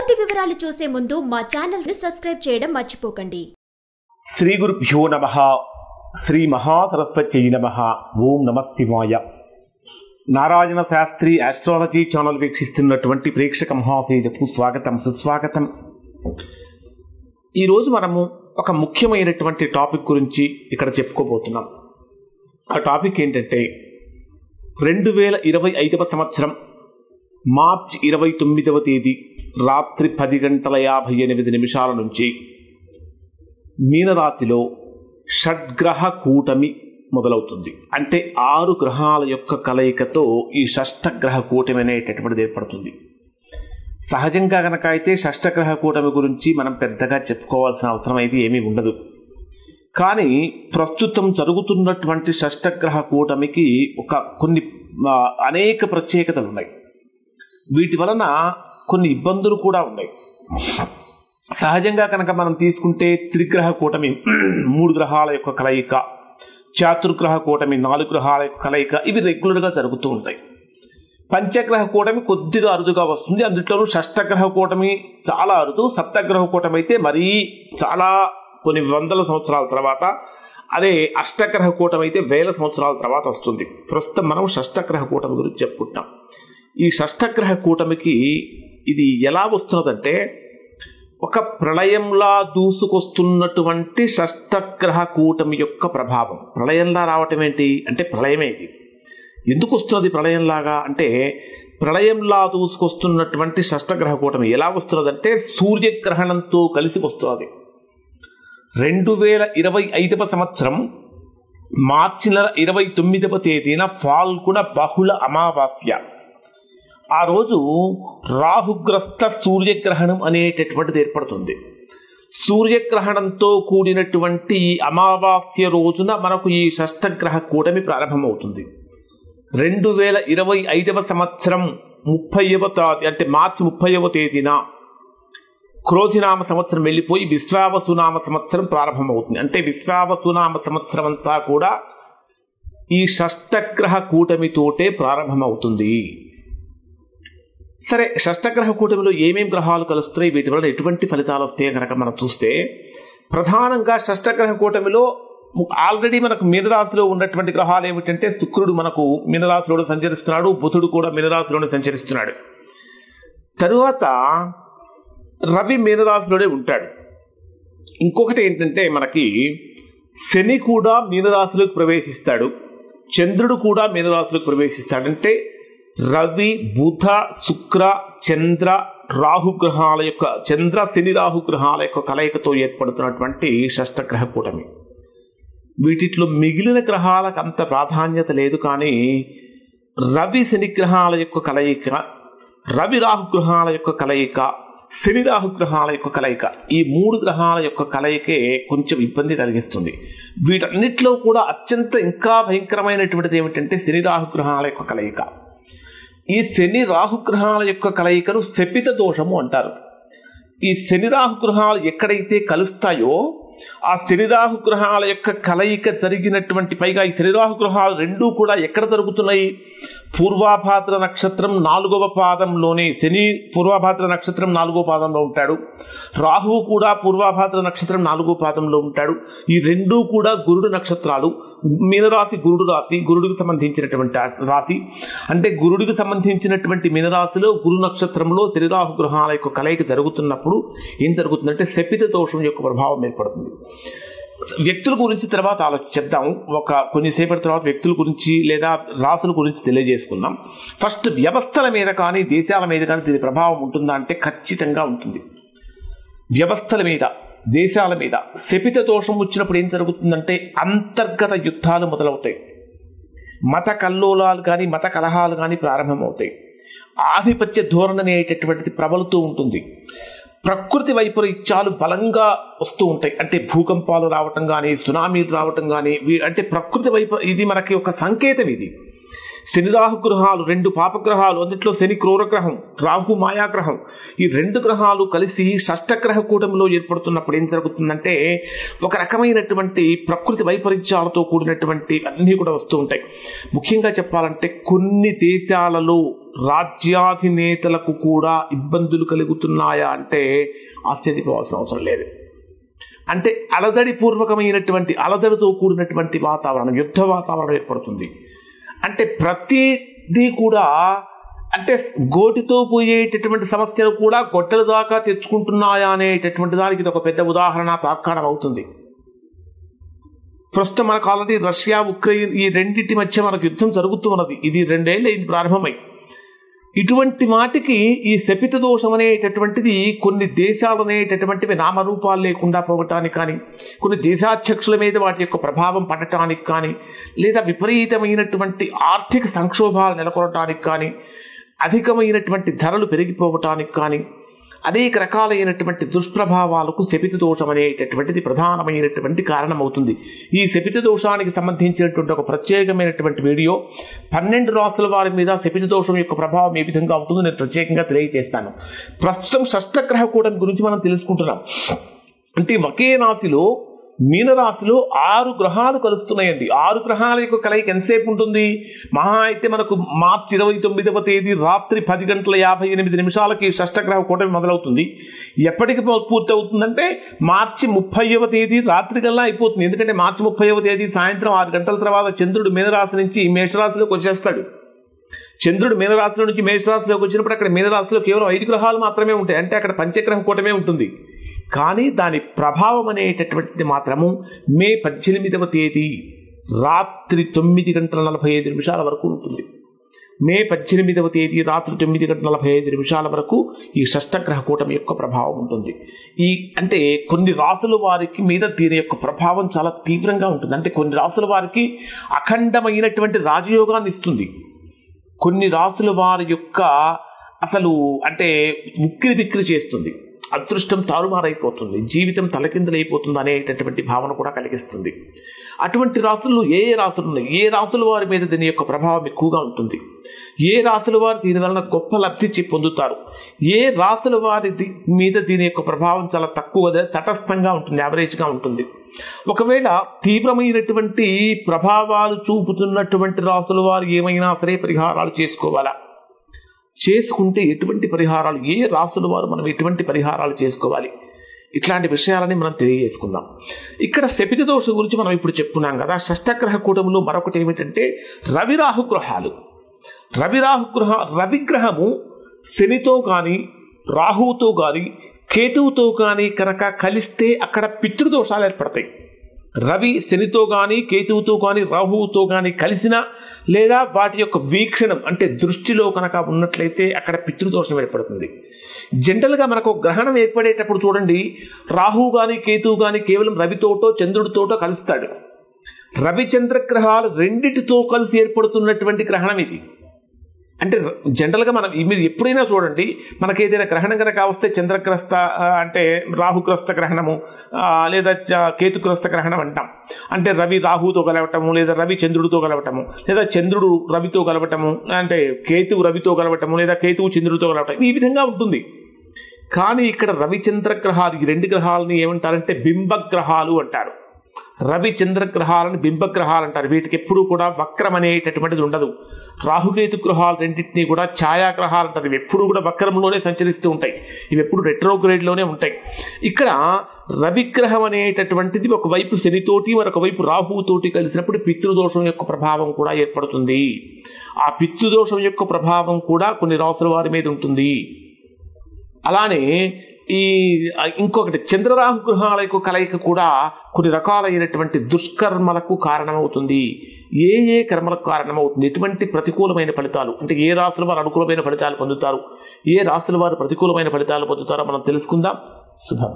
పూర్తి వివరాలు చూసే ముందు మా ఛానల్ ని సబ్స్క్రైబ్ చేయడం మర్చిపోకండి. శ్రీ గురుభ్యో నమః. శ్రీ మహాసరస్వత్యై నమః. ఓం నమః శివాయ. నారాయణ శాస్త్రి ఆస్ట్రాలజీ ఛానల్ వీక్షిస్తున్నటువంటి ప్రేక్షక మహాశయులకు స్వాగతం, సుస్వాగతం. ఈరోజు మనము ఒక ముఖ్యమైనటువంటి టాపిక్ గురించి ఇక్కడ చెప్పుకోబోతున్నాం. ఆ టాపిక్ ఏంటంటే 2025 సంవత్సరం మార్చి 29వ తేదీ రాత్రి 10:58 నుంచి మీనరాశిలో షడ్గ్రహ కూటమి మొదలవుతుంది. అంటే 6 గ్రహాల యొక్క కలయికతో ఈ షష్టగ్రహ కూటమి అనేటటువంటిది ఏర్పడుతుంది. సహజంగా కనుక అయితే షష్టగ్రహ కూటమి గురించి మనం పెద్దగా చెప్పుకోవాల్సిన అవసరం అయితే ఏమీ ఉండదు. కానీ ప్రస్తుతం జరుగుతున్నటువంటి షష్టగ్రహ కూటమికి కొన్ని అనేక ప్రత్యేకతలు ఉన్నాయి. వీటి వలన కొన్ని ఇబ్బందులు కూడా ఉన్నాయి. సహజంగా కనుక మనం తీసుకుంటే త్రిగ్రహ కూటమి 3 గ్రహాల యొక్క కలయిక, చాతుర్గ్రహ కూటమి 4 గ్రహాల యొక్క కలయిక, ఇవి రెగ్యులర్గా జరుగుతూ ఉంటాయి. పంచగ్రహ కూటమి కొద్దిగా అరుదుగా వస్తుంది. అందులోనూ షష్టగ్రహ కూటమి చాలా అరుదు. సప్తగ్రహ కూటమి అయితే మరీ చాలా కొన్ని వందల సంవత్సరాల తర్వాత, అదే అష్టగ్రహ కూటమి అయితే వేల సంవత్సరాల తర్వాత వస్తుంది. ప్రస్తుతం మనం షష్టగ్రహ కూటమి గురించి చెప్పుకుంటున్నాం. ఈ షష్టగ్రహ కూటమికి ఇది ఎలా వస్తున్నదంటే, ఒక ప్రళయంలా దూసుకొస్తున్నటువంటి షష్టగ్రహ కూటమి యొక్క ప్రభావం. ప్రళయంలా రావటం ఏంటి అంటే ప్రళయమే. ఇది ఎందుకు వస్తున్నది ప్రళయంలాగా అంటే, ప్రళయంలా దూసుకొస్తున్నటువంటి షష్టగ్రహ కూటమి ఎలా వస్తున్నదంటే సూర్యగ్రహణంతో కలిసి వస్తున్నది. 2025 సంవత్సరం మార్చి నెల 29వ తేదీన ఫాల్గుణ బహుళ అమావాస్య. ఆ రోజు రాహుగ్రస్త సూర్యగ్రహణం అనేటటువంటిది ఏర్పడుతుంది. సూర్యగ్రహణంతో కూడినటువంటి అమావాస్య రోజున మనకు ఈ షష్టగ్రహ కూటమి ప్రారంభమవుతుంది. 2025 సంవత్సరం 30వ అంటే మార్చి 30వ తేదీన క్రోధినామ సంవత్సరం వెళ్ళిపోయి విశ్వావసునామ సంవత్సరం ప్రారంభమవుతుంది. అంటే విశ్వావసునామ సంవత్సరం అంతా కూడా ఈ షష్టగ్రహ కూటమితోటే ప్రారంభమవుతుంది. సరే, షష్టగ్రహ కూటమిలో ఏమేమి గ్రహాలు కలుస్తాయి, వీటి వల్ల ఎటువంటి ఫలితాలు వస్తాయో కనుక మనం చూస్తే, ప్రధానంగా షష్టగ్రహ కూటమిలో ఆల్రెడీ మనకు మీనరాశిలో ఉన్నటువంటి గ్రహాలు ఏమిటంటే, శుక్రుడు మనకు మీనరాశిలోనే సంచరిస్తున్నాడు, బుధుడు కూడా మీనరాశిలోనే సంచరిస్తున్నాడు. తరువాత రవి మీనరాశిలోనే ఉంటాడు. ఇంకొకటి ఏంటంటే, మనకి శని కూడా మీనరాశిలోకి ప్రవేశిస్తాడు, చంద్రుడు కూడా మీనరాశిలోకి ప్రవేశిస్తాడు. అంటే రవి, బుధ, శుక్ర, చంద్ర, రాహుగ్రహాల యొక్క చంద్ర శని రాహుగ్రహాల యొక్క కలయికతో ఏర్పడుతున్నటువంటి షష్టగ్రహ కూటమి. వీటిలో మిగిలిన గ్రహాలకు అంత ప్రాధాన్యత లేదు. కానీ రవి శని గ్రహాల యొక్క కలయిక, రవి రాహుగ్రహాల యొక్క కలయిక, శని రాహుగ్రహాల యొక్క కలయిక, ఈ 3 గ్రహాల యొక్క కలయికే కొంచెం ఇబ్బంది కలిగిస్తుంది. వీటన్నిటిలో కూడా అత్యంత ఇంకా భయంకరమైనటువంటిది ఏమిటంటే శని రాహుగ్రహాల యొక్క కలయిక. ఈ శని రాహుగ్రహాల యొక్క కలయికను శపిత దోషము అంటారు. ఈ శని రాహుగ్రహాలు ఎక్కడైతే కలుస్తాయో ఆ శని రాహుగ్రహాల యొక్క కలయిక జరిగినటువంటి, పైగా ఈ శని రాహుగ్రహాలు రెండూ కూడా ఎక్కడ జరుగుతున్నాయి, పూర్వాభాద్ర నక్షత్రం 4వ పాదంలోనే. శని పూర్వాభాద్ర నక్షత్రం 4వ పాదంలో ఉంటాడు, రాహువు కూడా పూర్వాభాద్ర నక్షత్రం 4వ పాదంలో ఉంటాడు. ఈ రెండూ కూడా గురుడు నక్షత్రాలు. మీనరాశి గురుడు రాశి, గురుడికి సంబంధించినటువంటి రాశి. అంటే గురుడికి సంబంధించినటువంటి మీనరాశిలో గురు నక్షత్రంలో శని రాహు గ్రహాల యొక్క కలయిక జరుగుతున్నప్పుడు ఏం జరుగుతుందంటే శపిత దోషం యొక్క ప్రభావం ఏర్పడుతుంది. వ్యక్తుల గురించి తర్వాత ఆలోచిద్దాం. కొన్నిసేపటి తర్వాత వ్యక్తుల గురించి లేదా రాసుల గురించి తెలియజేసుకుందాం. ఫస్ట్ వ్యవస్థల మీద కానీ దేశాల మీద కానీ దీని ప్రభావం ఉంటుందా అంటే ఖచ్చితంగా ఉంటుంది. వ్యవస్థల మీద, దేశాల మీద శపిత దోషం వచ్చినప్పుడు ఏం జరుగుతుందంటే అంతర్గత యుద్ధాలు మొదలవుతాయి, మత కల్లోలాలు కానీ మత కలహాలు కానీ ప్రారంభమవుతాయి, ఆధిపత్య ధోరణి అనేటటువంటిది ప్రబలుతూ ఉంటుంది, ప్రకృతి వైపరీత్యాలు బలంగా వస్తూ ఉంటాయి. అంటే భూకంపాలు రావటం కానీ, సునామీలు రావటం కానీ, అంటే ప్రకృతి ఇది మనకి ఒక సంకేతం. ఇది శని రాహు గ్రహాలు 2 పాపగ్రహాలు, అందులో శని క్రూరగ్రహం, రాహు మాయాగ్రహం, ఈ 2 గ్రహాలు కలిసి షష్టగ్రహ కూటమిలో ఏర్పడుతున్నప్పుడు ఏం జరుగుతుందంటే ఒక రకమైనటువంటి ప్రకృతి వైపరీత్యాలతో కూడినటువంటి అన్నీ కూడా వస్తూ ఉంటాయి. ముఖ్యంగా చెప్పాలంటే కొన్ని దేశాలలో రాజ్యాధినేతలకు కూడా ఇబ్బందులు కలుగుతున్నాయా అంటే ఆశ్చర్యపోవాల్సిన అవసరం లేదు. అంటే అలజడితో కూడినటువంటి వాతావరణం, యుద్ధ వాతావరణం ఏర్పడుతుంది. అంటే ప్రతిదీ కూడా అంటే గోటితో పోయేటటువంటి సమస్యలు కూడా గొడ్డల దాకా తెచ్చుకుంటున్నాయా అనేటటువంటి దానికి ఇది ఒక పెద్ద ఉదాహరణ, తార్కాణం అవుతుంది. ప్రస్తుతం మనకు ఆల్రెడీ రష్యా, ఉక్రెయిన్ ఈ రెండింటి మధ్య మనకు యుద్ధం జరుగుతూ ఉన్నది. ఇది 2 ఏళ్ళు అయింది ప్రారంభమై. ఇటువంటి వాటికి ఈ శపిత దోషం అనేటటువంటిది కొన్ని దేశాలు అనేటటువంటివి నామరూపాలు లేకుండా పోవటానికి కానీ, కొన్ని దేశాధ్యక్షుల మీద వాటి యొక్క ప్రభావం పడటానికి కానీ, లేదా విపరీతమైనటువంటి ఆర్థిక సంక్షోభాలు నెలకొనటానికి కానీ, అధికమైనటువంటి ధరలు పెరిగిపోవటానికి కానీ, అనేక రకాలైనటువంటి దుష్ప్రభావాలకు శపిత దోషం అనేటటువంటిది ప్రధానమైనటువంటి కారణమవుతుంది. ఈ శపిత దోషానికి సంబంధించినటువంటి ఒక ప్రత్యేకమైనటువంటి వీడియో 12 రాసుల వారి మీద శపిత దోషం యొక్క ప్రభావం ఏ విధంగా ఉంటుందో నేను ప్రత్యేకంగా తెలియజేస్తాను. ప్రస్తుతం షష్టగ్రహ కూటమి గురించి మనం తెలుసుకుంటున్నాం. అంటే ఒకే రాశిలో మీనరాశిలో 6 గ్రహాలు కలుస్తున్నాయండి. 6 గ్రహాల యొక్క కలయిక ఎంతసేపు ఉంటుంది? మహా అయితే మనకు మార్చి 29వ తేదీ రాత్రి 10:58 షష్టగ్రహ కూటమి మొదలవుతుంది. ఎప్పటికి పూర్తి అవుతుందంటే మార్చి 30వ తేదీ రాత్రి కల్లా అయిపోతుంది. ఎందుకంటే మార్చి 30వ తేదీ సాయంత్రం 6 గంటల తర్వాత చంద్రుడు మీనరాశి నుంచి మేషరాశిలోకి వచ్చేస్తాడు. చంద్రుడు మీనరాశిలో నుంచి మేషరాశిలోకి వచ్చినప్పుడు అక్కడ మీనరాశిలో కేవలం 5 గ్రహాలు మాత్రమే ఉంటాయి. అంటే అక్కడ పంచగ్రహ కూటమే ఉంటుంది. కానీ దాని ప్రభావం అనేటటువంటిది మాత్రము మే 18వ తేదీ రాత్రి 9:45 వరకు ఉంటుంది. మే 18వ తేదీ రాత్రి 9:45 వరకు ఈ షష్టగ్రహ కూటమి యొక్క ప్రభావం ఉంటుంది. అంటే కొన్ని రాసుల వారికి మీద దీని యొక్క ప్రభావం చాలా తీవ్రంగా ఉంటుంది. అంటే కొన్ని రాసుల వారికి అఖండమైనటువంటి రాజయోగాన్ని ఇస్తుంది. కొన్ని రాసుల వారి యొక్క అసలు అంటే ఉక్కిరి బిక్కిరి చేస్తుంది. అదృష్టం తారుమారైపోతుంది, జీవితం తలకిందులైపోతుంది అనేటటువంటి భావన కూడా కలిగిస్తుంది. అటువంటి రాసులు ఏ రాసులు ఉన్నాయి? ఏ రాసుల వారి మీద దీని యొక్క ప్రభావం ఎక్కువగా ఉంటుంది? ఏ రాసుల వారు దీని వలన గొప్ప లబ్ధి పొందుతారు? ఏ రాసుల వారి మీద దీని యొక్క ప్రభావం చాలా తక్కువగా తటస్థంగా ఉంటుంది, యావరేజ్గా ఉంటుంది? ఒకవేళ తీవ్రమైనటువంటి ప్రభావాలు చూపుతున్నటువంటి రాసుల వారు ఏమైనా సరే పరిహారాలు చేసుకోవాలా? చేసుకుంటే ఎటువంటి పరిహారాలు, ఏ రాసుల వారు మనం ఎటువంటి పరిహారాలు చేసుకోవాలి? ఇట్లాంటి విషయాలని మనం తెలియజేసుకుందాం. ఇక్కడ శపిత దోషం గురించి మనం ఇప్పుడు చెప్పుకున్నాం కదా. షష్టగ్రహ కూటమిలో మరొకటి ఏమిటంటే రవిరాహు గ్రహాలు. రవిగ్రహము శనితో కానీ, రాహువుతో కానీ, కేతువుతో కానీ కనుక కలిస్తే అక్కడ పితృదోషాలు ఏర్పడతాయి. రవి శనితో కానీ, కేతువుతో కానీ, రాహువుతో కానీ కలిసిన లేదా వాటి యొక్క వీక్షణం అంటే దృష్టిలో కనుక ఉన్నట్లయితే అక్కడ పితృదోషం ఏర్పడుతుంది. జనరల్గా మనకు గ్రహణం ఏర్పడేటప్పుడు చూడండి, రాహువు కానీ కేతువు కానీ కేవలం రవితోటో చంద్రుడితోటో కలుస్తాడు. రవిచంద్రగ్రహాలు రెండిటితో కలిసి ఏర్పడుతున్నటువంటి గ్రహణం ఇది. అంటే జనరల్గా మీరు ఎప్పుడైనా చూడండి, మనకి ఏదైనా గ్రహణం కనుక వస్తే చంద్రగ్రస్త అంటే రాహుగ్రస్త గ్రహణము లేదా కేతుగ్రస్త గ్రహణం అంటాం. అంటే రవి రాహుతో కలవటము, లేదా రవి చంద్రుడితో కలవటము, లేదా చంద్రుడు రవితో కలవటము, అంటే కేతువు రవితో కలవటము, లేదా కేతువు చంద్రుడితో కలవటం, ఈ విధంగా ఉంటుంది. కానీ ఇక్కడ రవిచంద్రగ్రహాలు ఈ 2 గ్రహాలని ఏమంటారంటే బింబగ్రహాలు అంటారు. రవి చంద్రగ్రహాలను బింబగ్రహాలు అంటారు. వీటికి ఎప్పుడూ కూడా వక్రం అనేటటువంటిది ఉండదు. రాహుకేతు గ్రహాలు రెండింటినీ కూడా ఛాయాగ్రహాలు అంటారు. ఇవి ఎప్పుడు కూడా వక్రంలోనే సంచరిస్తూ ఉంటాయి. ఇవి ఎప్పుడు రెట్రోగ్రేడ్లోనే ఉంటాయి. ఇక్కడ రవిగ్రహం అనేటటువంటిది ఒకవైపు శనితోటి మరొకవైపు రాహువుతోటి కలిసినప్పుడు పితృదోషం యొక్క ప్రభావం కూడా ఏర్పడుతుంది. ఆ పితృదోషం యొక్క ప్రభావం కూడా కొన్ని రాసుల వారి మీద ఉంటుంది. అలానే ఇంకొకటి చంద్రరాహు గ్రహాల యొక్క కలయిక కూడా కొన్ని రకాలైనటువంటి దుష్కర్మలకు కారణమవుతుంది. ఏ కర్మలకు కారణమవుతుంది? ఎటువంటి ప్రతికూలమైన ఫలితాలు, అంటే ఏ రాశుల వారు అనుకూలమైన ఫలితాలు పొందుతారు, ఏ రాశుల వారు ప్రతికూలమైన ఫలితాలు పొందుతారో మనం తెలుసుకుందాం. శుభం.